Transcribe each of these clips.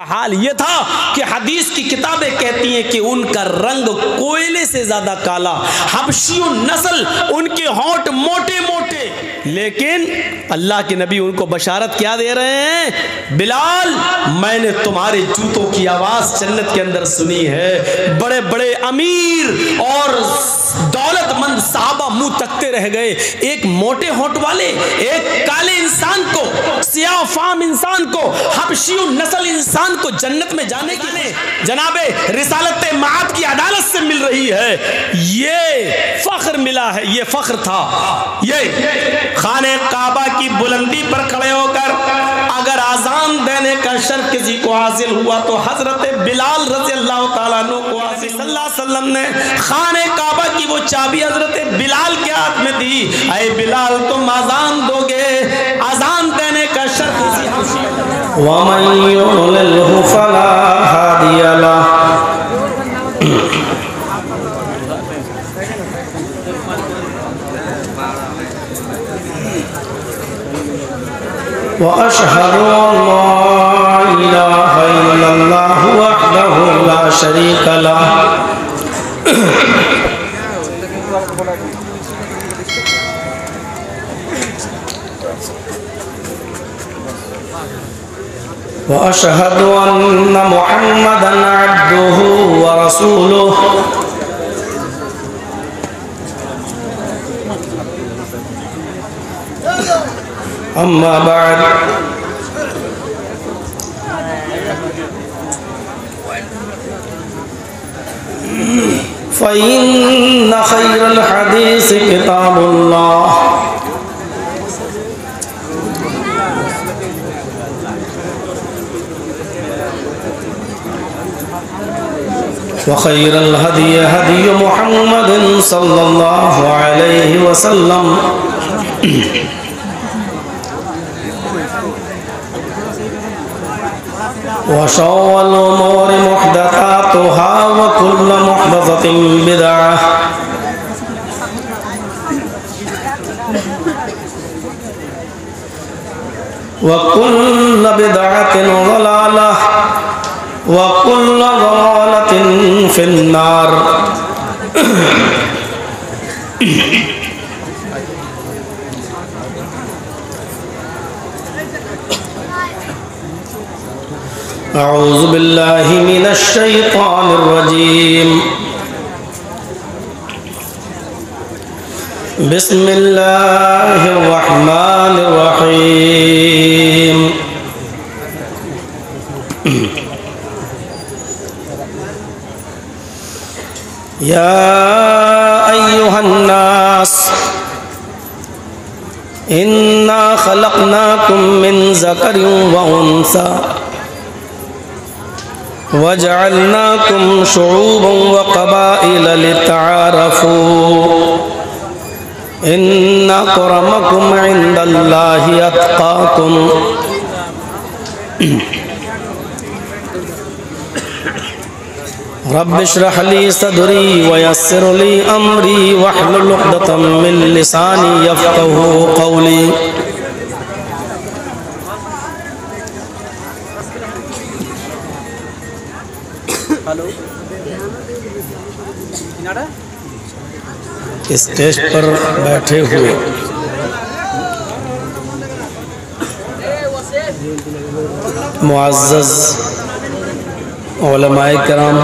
हाल ये था कि हदीस की किताबें कहती हैं कि उनका रंग कोयले से ज्यादा काला, हबशियों नस्ल, उनके होंठ मोटे मोटे, लेकिन अल्लाह के नबी उनको बशारत क्या दे रहे हैं? बिलाल, मैंने तुम्हारे जूतों की आवाज जन्नत के अंदर सुनी है। बड़े बड़े अमीर और दौलतमंद साहबा मुंह तकते रह गए। एक मोटे होंठ वाले, एक काले इंसान को, सियाह फाम इंसान को, हबशियों नस्ल इंसान को जन्नत में जाने के लिए जनाबे रिसालत माद की अदालत से मिल रही है। ये फख्र मिला है, ये फख्र था। ये खाने काबा की बुलंदी पर खड़े होकर अगर आजान देने का शर्फ किसी को हासिल हुआ तो हजरत बिलाल रज़ी अल्लाह तआला अन्हु को सल्लल्लाहु अलैहि वसल्लम ने खाने काबा की वो चाबी हजरत बिलाल के हाथ में दी। ऐ बिलाल, तुम आजान दोगे, आजान देने का शर्फ किसी वमन युलिल्हु फला हादिय लह। व अशहदु अल्ला इलाहा इल्लल्लाह वहदहु ला शरीक लह। व अशहदु अन्न मुहम्मदन अब्दुहु व रसूलुहु। अम्मा बाद, फ़इन्न खैरल हदीस किताबुल्लाह व खैरल हदी हदी मुहम्मदिन सल्लल्लाहु अलैहि वसल्लम। व शर्रुल उमूरि मुहदसातुहा व कुल्लु मुहदसतिन बिदअह व कुल्लु बिदअतिन ज़लालह व कुल्लु ज़लालतिन फिन्नार। अऊज़ु बिल्लाहि मिनश शैतानिर रजीम। बिस्मिल्लाहिर रहमानिर रहीम। या अय्युहन नास इन्ना खलक़नाकुम मिन ज़करिन व उन्सा वजअलनाकुम शुऊबन व क़बाइल लितआरफू इन्ना अक्रमकुम इंदल्लाहि अत्क़ाकुम। रब्बि इश्रह ली सदरी व यस्सिर ली अमरी वहलुल उक़दतम मिन लिसानी यफ़क़हू क़ौली। स्टेज पर बैठे हुए मुअज़्ज़ज़ उलमाए किराम,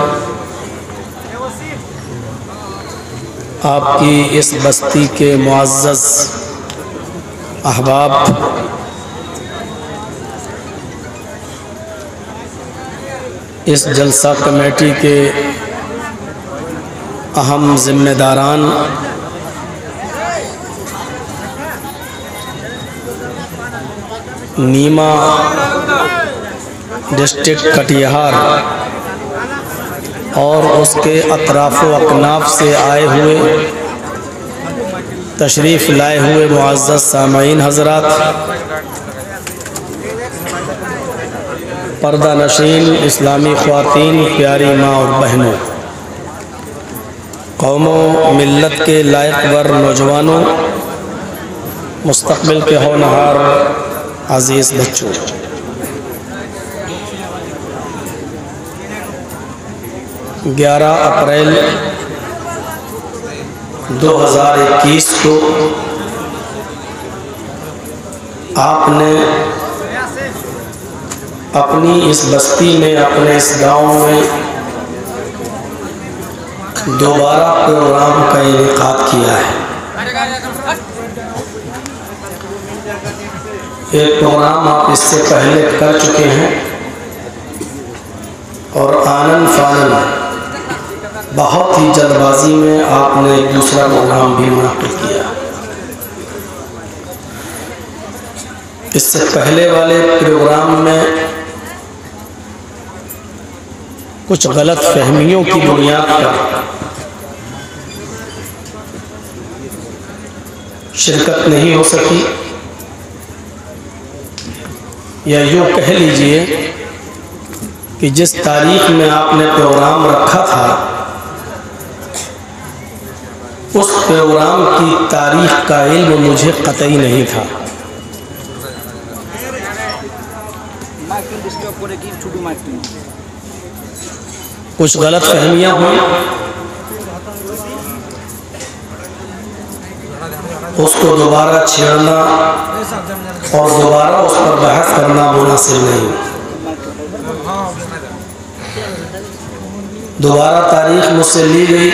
आपकी इस बस्ती के मुअज़्ज़ज़ अहबाब, इस जलसा कमेटी के अहम जिम्मेदारान, नीमा डिस्ट्रिक्ट कटिहार और उसके अतराफ़ व अकनाफ से आए हुए तशरीफ़ लाए हुए मुअज़्ज़ज़ सामईन हज़रात, पर्दा नशीन इस्लामी ख़वातीन, प्यारी माँ और बहनों, कौमों मिल्लत के लायक वर नौजवानों, मुस्तक़बिल के होनहार अज़ीज़ बच्चों, 11 अप्रैल 2021 को आपने अपनी इस बस्ती में, अपने इस गांव में दोबारा प्रोग्राम का इनेकाद किया है। एक प्रोग्राम आप इससे पहले कर चुके हैं और आनन फानन बहुत ही जल्दबाजी में आपने एक दूसरा प्रोग्राम भी मुनक्किद किया। इससे पहले वाले प्रोग्राम में कुछ गलत फहमियों की बुनियाद पर शिरकत नहीं हो सकी, या यूँ कह लीजिए कि जिस तारीख में आपने प्रोग्राम रखा था उस प्रोग्राम की तारीख का इल्म मुझे कतई नहीं था। कुछ गलत फहमियाँ हुई, उसको दोबारा छेड़ना और दोबारा उस पर बहस करना मुनासिब नहीं। दोबारा तारीख मुझसे ली गई,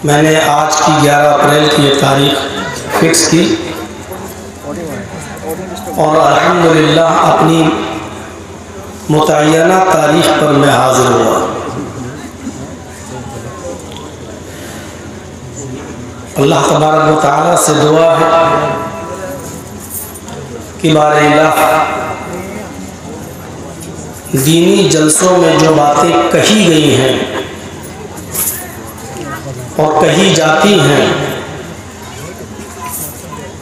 मैंने आज की 11 अप्रैल की ये तारीख फिक्स की और अल्हम्दुलिल्लाह अपनी मुतय्यना तारीख पर मैं हाजिर हुआ। अल्लाह तबारक व तआला से दुआ है कि बारे इलाह दीनी जलसों में जो बातें कही गई हैं और कही जाती हैं,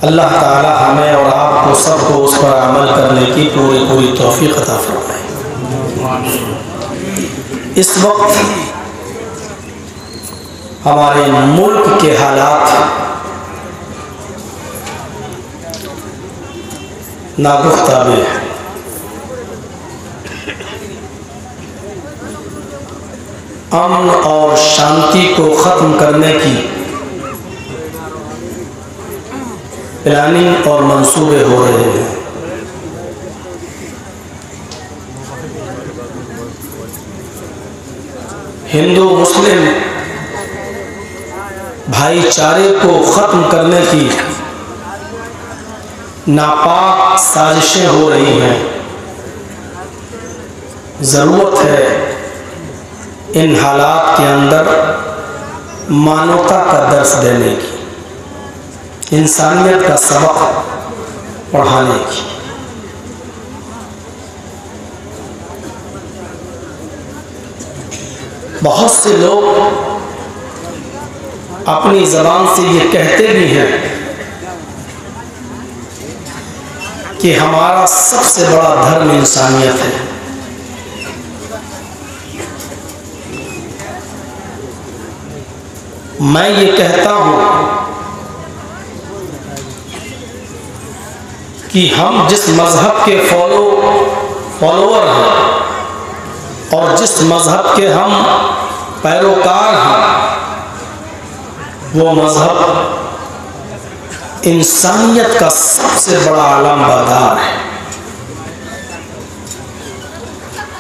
अल्लाह ताला हमें और आपको सबको उस पर अमल करने की पूरी तौफीक अता फरमाए। इस वक्त हमारे मुल्क के हालात नागुफ्ताबे हैं। अमन और शांति को ख़त्म करने की प्लानिंग और मंसूबे हो रहे हैं। हिंदू मुस्लिम भाईचारे को ख़त्म करने की नापाक साजिशें हो रही हैं। ज़रूरत है इन हालात के अंदर मानवता का दर्स देने की, इंसानियत का सबक पढ़ाने की। बहुत से लोग अपनी ज़बान से ये कहते भी हैं कि हमारा सबसे बड़ा धर्म इंसानियत है। मैं ये कहता हूँ कि हम जिस मज़हब के फॉलोअर हैं और जिस मज़हब के हम पैरोकार हैं, वो मज़हब इंसानियत का सबसे बड़ा आलमबरदार है।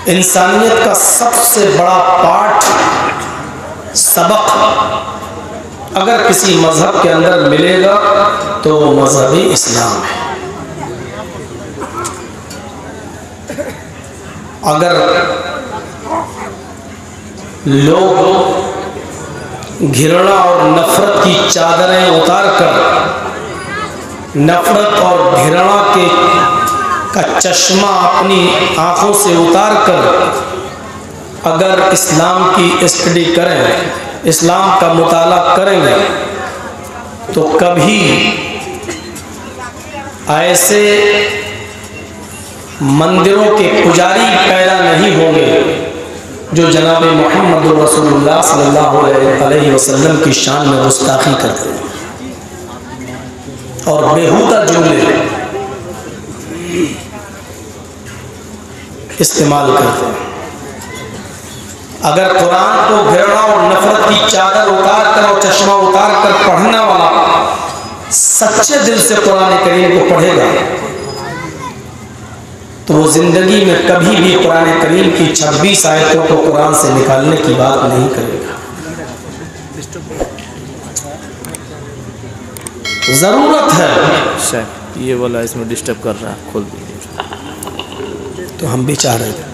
इंसानियत का सबसे बड़ा पाठ, सबक अगर किसी मज़हब के अंदर मिलेगा तो वो मज़हब इस्लाम है। अगर लोग घृणा और नफ़रत की चादरें उतार कर, नफ़रत और घृणा का चश्मा अपनी आँखों से उतार कर अगर इस्लाम की स्टडी करें, इस्लाम का मुताला करेंगे, तो कभी ऐसे मंदिरों के पुजारी पैदा नहीं होंगे जो जनाब मोहम्मद रसूलुल्लाह सल्लल्लाहु अलैहि वसल्लम की शान में गुस्ताखी करते हैं और बेहुदा जुमले इस्तेमाल करते हैं। अगर कुरान को घृणा और नफरत की चादर उतार कर और चश्मा उतार कर पढ़ने वाला सच्चे दिल से कुरान करीम को पढ़ेगा तो वो जिंदगी में कभी भी कुरान करीम की 26 आयतों को कुरान से निकालने की बात नहीं करेगा। जरूरत है, ये वाला इसमें डिस्टर्ब कर रहा है, खोल दीजिए। तो हम भी चाह रहे थे,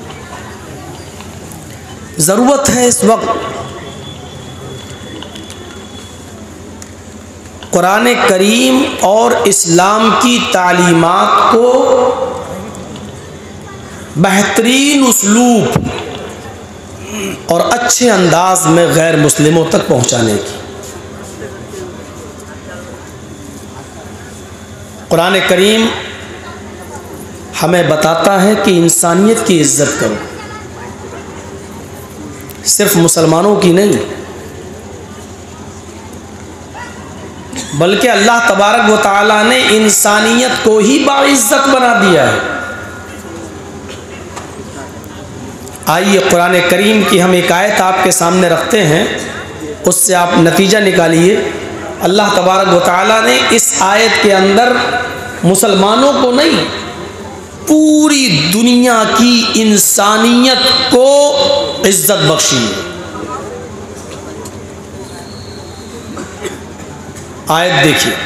जरूरत है इस वक्त कुरान करीम और इस्लाम की तालीमात को बेहतरीन उस्लूब और अच्छे अंदाज में गैर मुस्लिमों तक पहुंचाने की। कुरान करीम हमें बताता है कि इंसानियत की इज्जत करो, सिर्फ मुसलमानों की नहीं बल्कि अल्लाह तबारक व तआला ने इंसानियत को ही बाइज्जत बना दिया है। आइए कुरान करीम की हम एक आयत आपके सामने रखते हैं, उससे आप नतीजा निकालिए। अल्लाह तबारक व तआला ने इस आयत के अंदर मुसलमानों को नहीं, पूरी दुनिया की इंसानियत को इज्जत बख्शी है। आयत देखिए,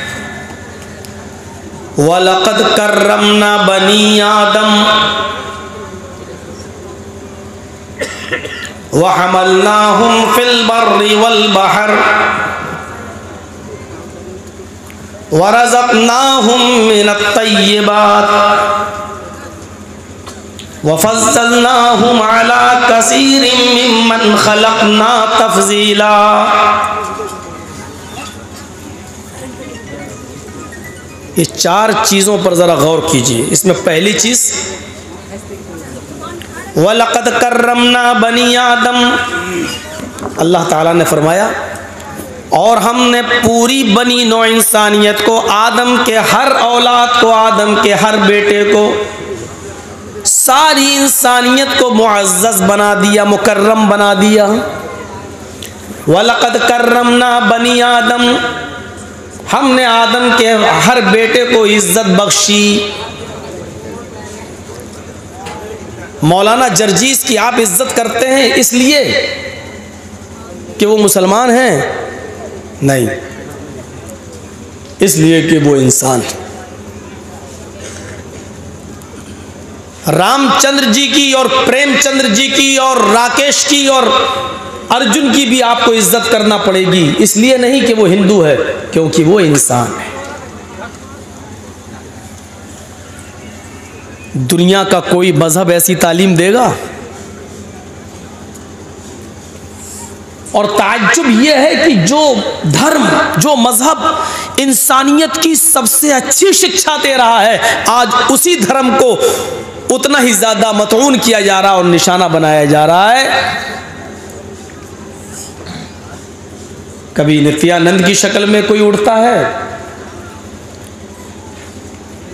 वलक़द कर्रमना बनी आदम वहमलनाहुम फिल बर्रि वल बहर वरज़क़नाहुम मिनत तय्यिबात वफ़ज़्ज़लनाहुम अला कसीरिम मिम्मन ख़लक़ना तफ़ज़ीला। ये 4 चीज़ों पर ज़रा गौर कीजिए। इसमें पहली चीज़ वलक़द कर्रमना बनी आदम, अल्लाह ताला ने फरमाया और हमने पूरी बनी नौ इंसानियत को, आदम के हर औलाद को, आदम के हर बेटे को, सारी इंसानियत को मुअज़्ज़ज़ बना दिया, मुकर्रम बना दिया। वलक़द कर्रमना बनी आदम, हमने आदम के हर बेटे को इज्जत बख्शी। मौलाना जर्जीस की आप इज्जत करते हैं इसलिए कि वो मुसलमान हैं? नहीं, इसलिए कि वो इंसान है। रामचंद्र जी की और प्रेमचंद्र जी की और राकेश की और अर्जुन की भी आपको इज्जत करना पड़ेगी, इसलिए नहीं कि वो हिंदू है, क्योंकि वो इंसान है। दुनिया का कोई मजहब ऐसी तालीम देगा? और ताज्जुब यह है कि जो धर्म, जो मजहब इंसानियत की सबसे अच्छी शिक्षा दे रहा है, आज उसी धर्म को उतना ही ज्यादा मतऊन किया जा रहा है और निशाना बनाया जा रहा है। कभी नित्यानंद की शक्ल में कोई उड़ता है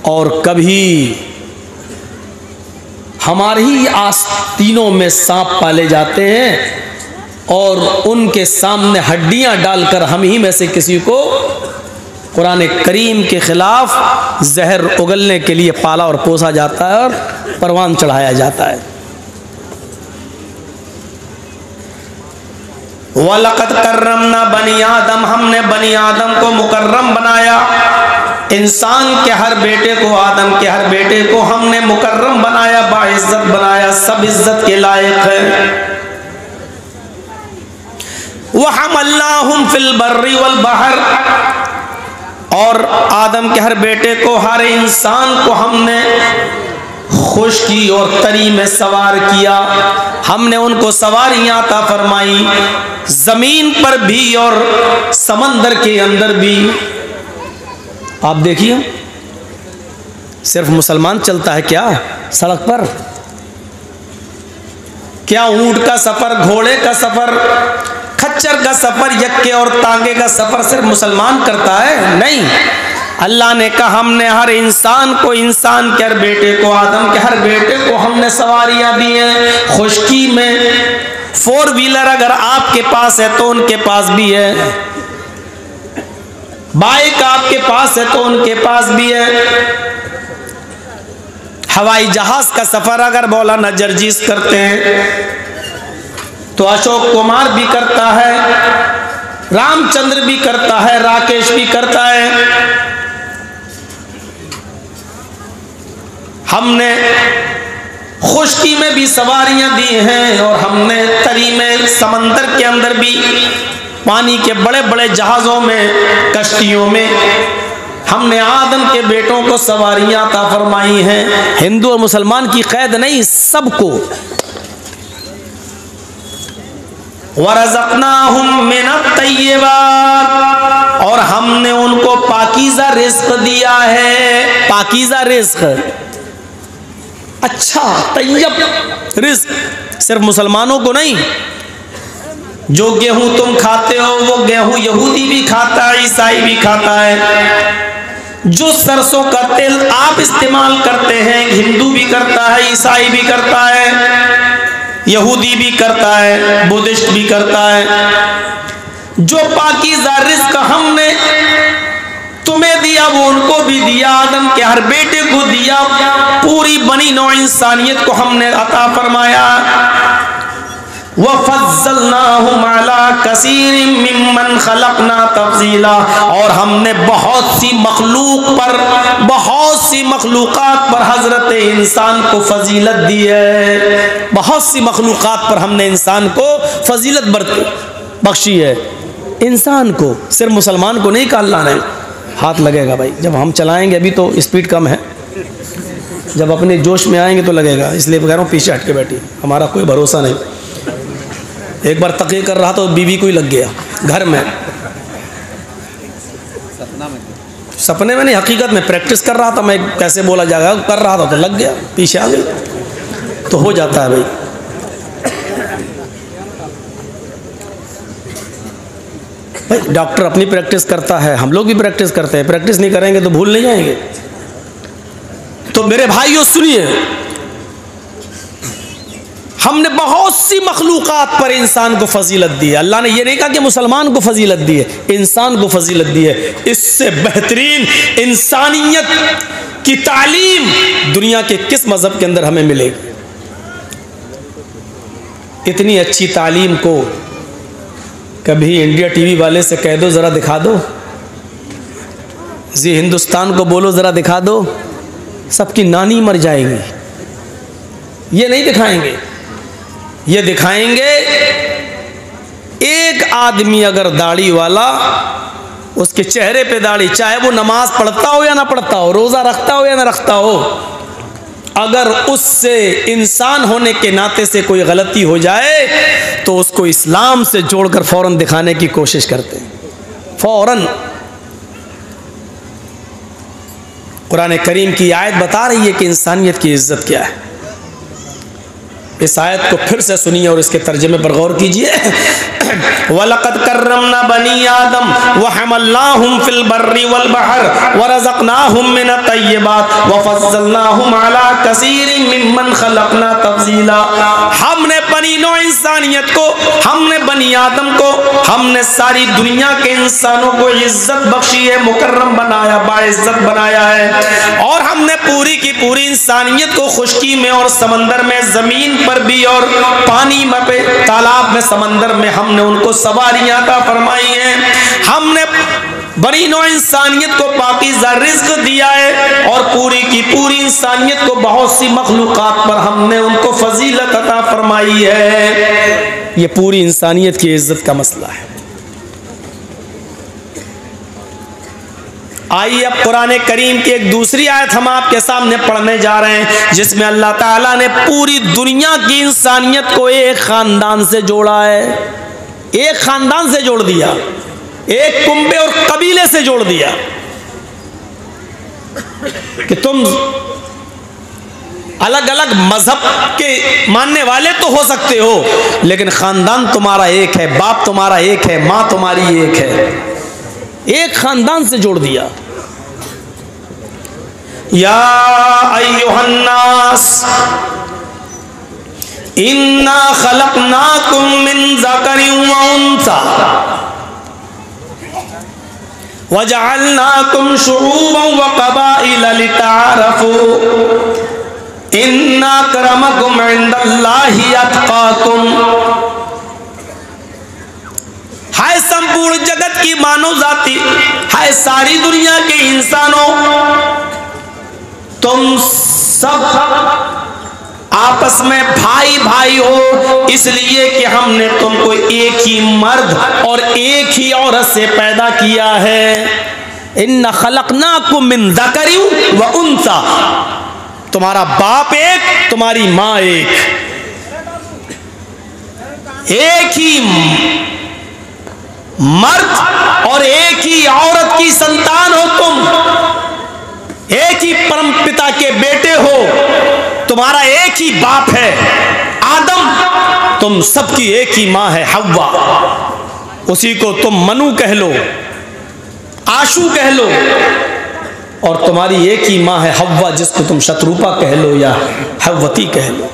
और कभी हमारे ही आस्तीनों में सांप पाले जाते हैं और उनके सामने हड्डियां डालकर हम ही में से किसी को कुरान करीम के खिलाफ जहर उगलने के लिए पाला और पोसा जाता है और परवान चढ़ाया जाता है। वलक़द कर्रमना बनी आदम, हमने बनी आदम को मुकर्रम बनाया। इंसान के हर बेटे को, आदम के हर बेटे को हमने मुकर्रम बनाया, बाइज्जत बनाया, सब इज्जत के लायक है। वहमलनाहुम फिल बर्रि वल बहर, और आदम के हर बेटे को, हर इंसान को हमने खुशकी और तरी में सवार किया। हमने उनको सवारियां अता फरमाई, जमीन पर भी और समंदर के अंदर भी। आप देखिए, सिर्फ मुसलमान चलता है क्या सड़क पर? क्या ऊंट का सफर, घोड़े का सफर, खच्चर का सफर, यक्के और तांगे का सफर सिर्फ मुसलमान करता है? नहीं, अल्लाह ने कहा हमने हर इंसान को, इंसान के हर बेटे को, आदम के हर बेटे को हमने सवारियां दी हैं, खुशकी में, 4 व्हीलर अगर आपके पास है तो उनके पास भी है, बाइक आपके पास है तो उनके पास भी है। हवाई जहाज का सफर अगर मौलाना जर्जीस करते हैं तो अशोक कुमार भी करता है, रामचंद्र भी करता है, राकेश भी करता है। हमने खुश्की में भी सवारियां दी हैं और हमने तरी में, समंदर के अंदर भी, पानी के बड़े बड़े जहाज़ों में, कश्तियों में हमने आदम के बेटों को सवारियां अता फरमाई हैं। हिंदू और मुसलमान की कैद नहीं, सबको। वरज़क़नाहुम मिनत-तय्यिबात, और हमने उनको पाकीज़ा रिज़्क़ दिया है। पाकीज़ा रिज़्क़, अच्छा तैयब रिज़्क़ सिर्फ मुसलमानों को नहीं। जो गेहूं तुम खाते हो वो गेहूं यहूदी भी खाता है, ईसाई भी खाता है। जो सरसों का तेल आप इस्तेमाल करते हैं, हिंदू भी करता है, ईसाई भी करता है, यहूदी भी करता है, बुद्धिस्ट भी करता है। जो पाकीज़ा रिज़्क़ हमने तुम्हें दिया वो उनको भी दिया, आदम के हर बेटे को दिया, पूरी बनी नौ इंसानियत को हमने अता फरमाया। वफ़ज़्ज़लनाहुम अला कसीरिम मिम्मन खलक़ना तफ़ज़ीला, और हमने बहुत सी मखलूक़ात पर हज़रत इंसान को फजीलत दी है। बहुत सी मखलूक़ात पर हमने इंसान को फजीलत बख्शी है। इंसान को, सिर्फ मुसलमान को नहीं कहा अल्लाह ने। हाथ लगेगा भाई, जब हम चलाएंगे, अभी तो स्पीड कम है, जब अपने जोश में आएंगे तो लगेगा, इसलिए कह रहा हूँ पीछे हट के बैठी, हमारा कोई भरोसा नहीं। एक बार तकिए कर रहा तो बीवी को ही लग गया घर में, सपने में नहीं, हकीकत में प्रैक्टिस कर रहा था मैं, कैसे बोला जाएगा कर रहा था तो लग गया, पीछे आ गई। तो हो जाता है भाई। भाई डॉक्टर अपनी प्रैक्टिस करता है, हम लोग भी प्रैक्टिस करते हैं, प्रैक्टिस नहीं करेंगे तो भूल नहीं जाएंगे। तो मेरे भाइयों सुनिए, हमने बहुत सी मखलूक़ात पर इंसान को फजीलत दी है। अल्लाह ने ये नहीं कहा कि मुसलमान को फजीलत दी है, इंसान को फजीलत दी है। इससे बेहतरीन इंसानियत की तालीम दुनिया के किस मज़हब के अंदर हमें मिलेगी? इतनी अच्छी तालीम को कभी इंडिया टीवी वाले से कह दो ज़रा दिखा दो, जी हिंदुस्तान को बोलो ज़रा दिखा दो, सबकी नानी मर जाएगी। ये नहीं दिखाएंगे, ये दिखाएंगे एक आदमी अगर दाढ़ी वाला, उसके चेहरे पे दाढ़ी, चाहे वो नमाज पढ़ता हो या ना पढ़ता हो, रोज़ा रखता हो या ना रखता हो, अगर उससे इंसान होने के नाते से कोई गलती हो जाए तो उसको इस्लाम से जोड़कर फौरन दिखाने की कोशिश करते हैं, फौरन। कुरान करीम की आयत बता रही है कि इंसानियत की इज्जत क्या है। इस आयत को फिर से सुनिए और इसके तर्जुमे पर गौर कीजिए। वलक़द कर्रमना बनी आदम व हमलनाहुम फिल बर्रि वल बहर व रज़क़नाहुम मिनत तय्यिबात व फ़ज़्ज़लनाहुम अला कसीरिम मिम्मन खलक़ना तफ़ज़ीला। हमने बनी नौ इंसानियत को, हमने बनी आदम को, हमने सारी दुनिया के इंसानों को इज्जत बख्शी है, मुकर्रम बनाया, बाइज्जत बनाया है। और हमने पूरी की पूरी इंसानियत को खुश्की में और समंदर में, ज़मीन पर भी और पानी में पे, तालाब में, समंदर में हमने उनको सवारियां अता फरमाई हैं। हमने बनी नौ इंसानियत को पाकीज़ा रिज़्क़ दिया है और पूरी की पूरी इंसानियत को बहुत सी मखलूक़ात पर हमने उनको फजीलत अता फरमाई है। ये पूरी इंसानियत की इज्जत का मसला है। आइए अब कुरान करीम की एक दूसरी आयत हम आपके सामने पढ़ने जा रहे हैं, जिसमें अल्लाह ताला ने पूरी दुनिया की इंसानियत को एक ख़ानदान से जोड़ा है। एक ख़ानदान से जोड़ दिया, एक कुंबे और कबीले से जोड़ दिया कि तुम अलग अलग मजहब के मानने वाले तो हो सकते हो, लेकिन ख़ानदान तुम्हारा एक है, बाप तुम्हारा एक है, माँ तुम्हारी एक है। एक खानदान से जोड़ दिया। या अय्युहन्नास इन्ना खलकनाकुम मिन ज़करिन व उन्सा वजअलनाकुम शुऊबन व क़बाइला लिताअरफू इन्ना अक्रमकुम इंदल्लाहि अत्क़ाकुम। हाय संपूर्ण जगत की मानव जाति, हाय सारी दुनिया के इंसानों, तुम सब आपस में भाई भाई हो, इसलिए कि हमने तुमको एक ही मर्द और एक ही औरत से पैदा किया है। इन्ना खलकनाकुम मिन ज़करिन व उन्सा, तुम्हारा बाप एक, तुम्हारी माँ एक, एक ही मर्द और एक ही औरत की संतान हो तुम, एक ही परम पिता के बेटे हो, तुम्हारा एक ही बाप है आदम, तुम सबकी एक ही माँ है हव्वा, उसी को तुम मनु कह लो, आशू कह लो, और तुम्हारी एक ही माँ है हव्वा, जिसको तुम शत्रुपा कह लो या हव्वती कह लो।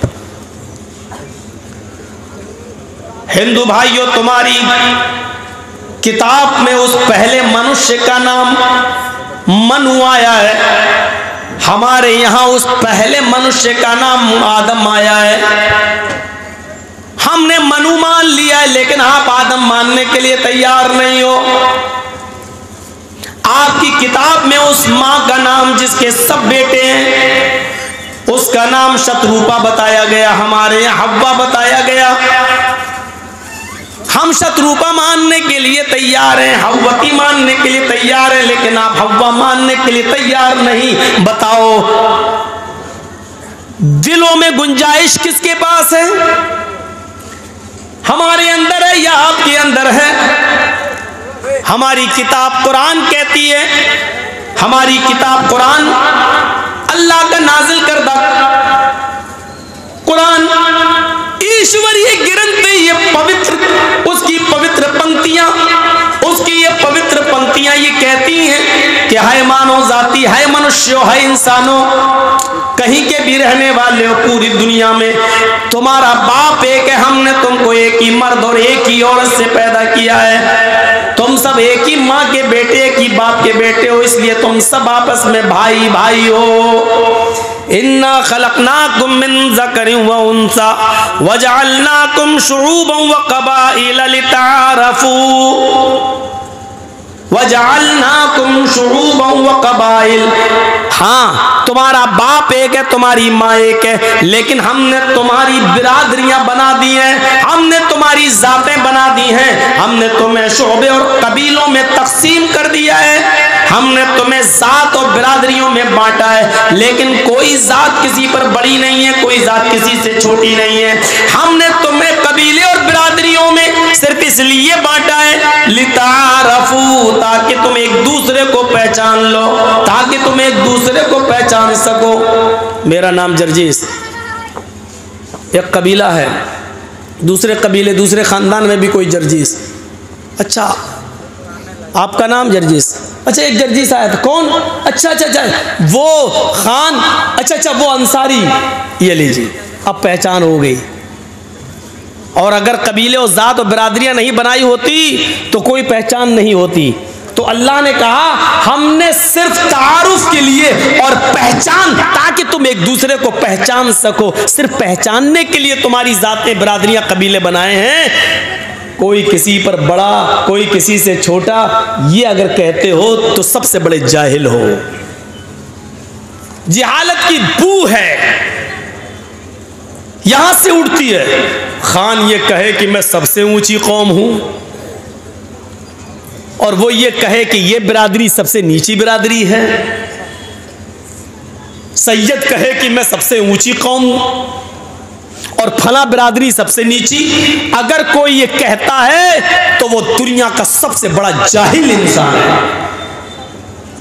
हिंदू भाइयों, तुम्हारी किताब में उस पहले मनुष्य का नाम मनु आया है, हमारे यहाँ उस पहले मनुष्य का नाम आदम आया है। हमने मनु मान लिया है, लेकिन आप आदम मानने के लिए तैयार नहीं हो। आपकी किताब में उस माँ का नाम जिसके सब बेटे हैं, उसका नाम शत्रुपा बताया गया, हमारे यहाँ हव्वा बताया गया। हम शत्रुपा मानने के लिए तैयार हैं, हव्वती मानने के लिए तैयार हैं, लेकिन आप हव्वा मानने के लिए तैयार नहीं। बताओ, दिलों में गुंजाइश किसके पास है? हमारे अंदर है या आपके अंदर है? हमारी किताब कुरान कहती है, हमारी किताब कुरान अल्लाह का नाजिल करदा कुरान, ईश्वरीय ग्रंथ, ये पवित्र, उसकी पवित्र पंक्तियां, उसकी ये पवित्र पंक्तियां ये कहती हैं कि हाय मानव जाति, हाय मनुष्यों, हाय इंसानों, कहीं के भी रहने वाले हो पूरी दुनिया में, तुम्हारा बाप एक है, हमने तुमको एक ही मर्द और एक ही औरत से पैदा किया है, तुम सब एक ही माँ के बेटे, एक ही बाप के बेटे हो, इसलिए तुम सब आपस में भाई भाई हो। इन्ना खलकनाकुम मिन ज़करिन व उन्सा वजअलनाकुम शुऊबन व क़बाइला लिताअरफू वजअलनाकुम शुऊबन व क़बाइल। हाँ, तुम्हारा बाप एक है, तुम्हारी माँ एक है, लेकिन हमने तुम्हारी बिरादरियां बना दी हैं, हमने तुम्हारी जातें बना दी हैं, हमने तुम्हें शोबे और कबीलों में तकसीम कर दिया है, हमने तुम्हें जात और बिरादरियों में बांटा है, लेकिन कोई जात किसी पर बड़ी नहीं है, कोई जात किसी से छोटी नहीं है। हमने तुम्हें कबीले और बिरादरियों में सिर्फ इसलिए बांटा है लिताअरफू, ताकि तुम एक दूसरे को पहचान लो, ताकि तुम एक दूसरे को पहचान सको। मेरा नाम जर्जीस, एक कबीला है, दूसरे कबीले, दूसरे खानदान में भी कोई जर्जीस। अच्छा, आपका नाम जर्जीस, अच्छा एक जर्जीस आया था, कौन? अच्छा अच्छा अच्छा, वो खान, अच्छा अच्छा वो अंसारी, ये लीजिए, अब पहचान हो गई। और अगर कबीले और जात और बिरादरियां नहीं बनाई होती तो कोई पहचान नहीं होती। तो अल्लाह ने कहा हमने सिर्फ तारुफ के लिए और पहचान, ताकि तुम एक दूसरे को पहचान सको, सिर्फ पहचानने के लिए तुम्हारी जातें, बिरादरियां, कबीले बनाए हैं। कोई किसी पर बड़ा, कोई किसी से छोटा, ये अगर कहते हो तो सबसे बड़े जाहिल हो। जहालत की बू है, यहां से उठती है। खान ये कहे कि मैं सबसे ऊंची कौम हूं, और वो ये कहे कि ये बिरादरी सबसे नीची बिरादरी है। सैयद कहे कि मैं सबसे ऊंची कौम हूं और फला बिरादरी सबसे नीची। अगर कोई ये कहता है तो वो दुनिया का सबसे बड़ा जाहिल इंसान है।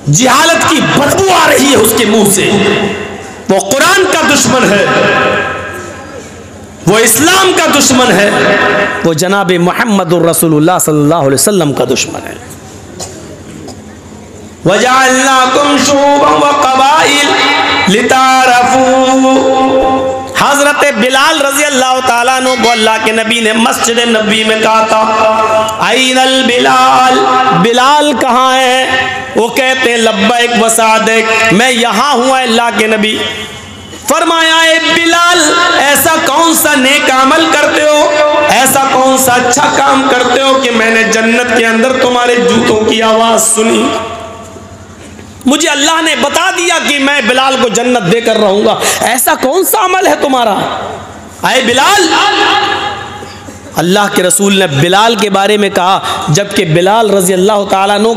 जिहालत की बदबू आ रही है उसके मुंह से। वो कुरान का दुश्मन है, वो इस्लाम का दुश्मन है, वो जनाब मुहम्मदुर रसूलुल्लाह सल्लल्लाहु अलैहि वसल्लम का दुश्मन है। वजअलनाकुम शुऊबन व क़बाइल लिताअरफू, हजरत बिलाल रजी अल्लाह ताला अन्हु को अल्लाह के नबी ने मस्जिद नबी में कहा था, आइनल बिलाल, बिलाल कहाँ है? वो कहते हैं लब्बैक व सादिक, मैं यहाँ हूँ अल्लाह के नबी। फरमाया ए बिलाल, ऐसा कौन सा नेक अमल करते हो, ऐसा कौन सा अच्छा काम करते हो कि मैंने जन्नत के अंदर तुम्हारे जूतों की आवाज सुनी? मुझे अल्लाह ने बता दिया कि मैं बिलाल को जन्नत देकर रहूंगा, ऐसा कौन सा अमल है तुम्हारा? आए बिलाल, अल्लाह के रसूल ने बिलाल के बारे में कहा, जबकि बिलाल रजी अल्लाह ताला अन्हु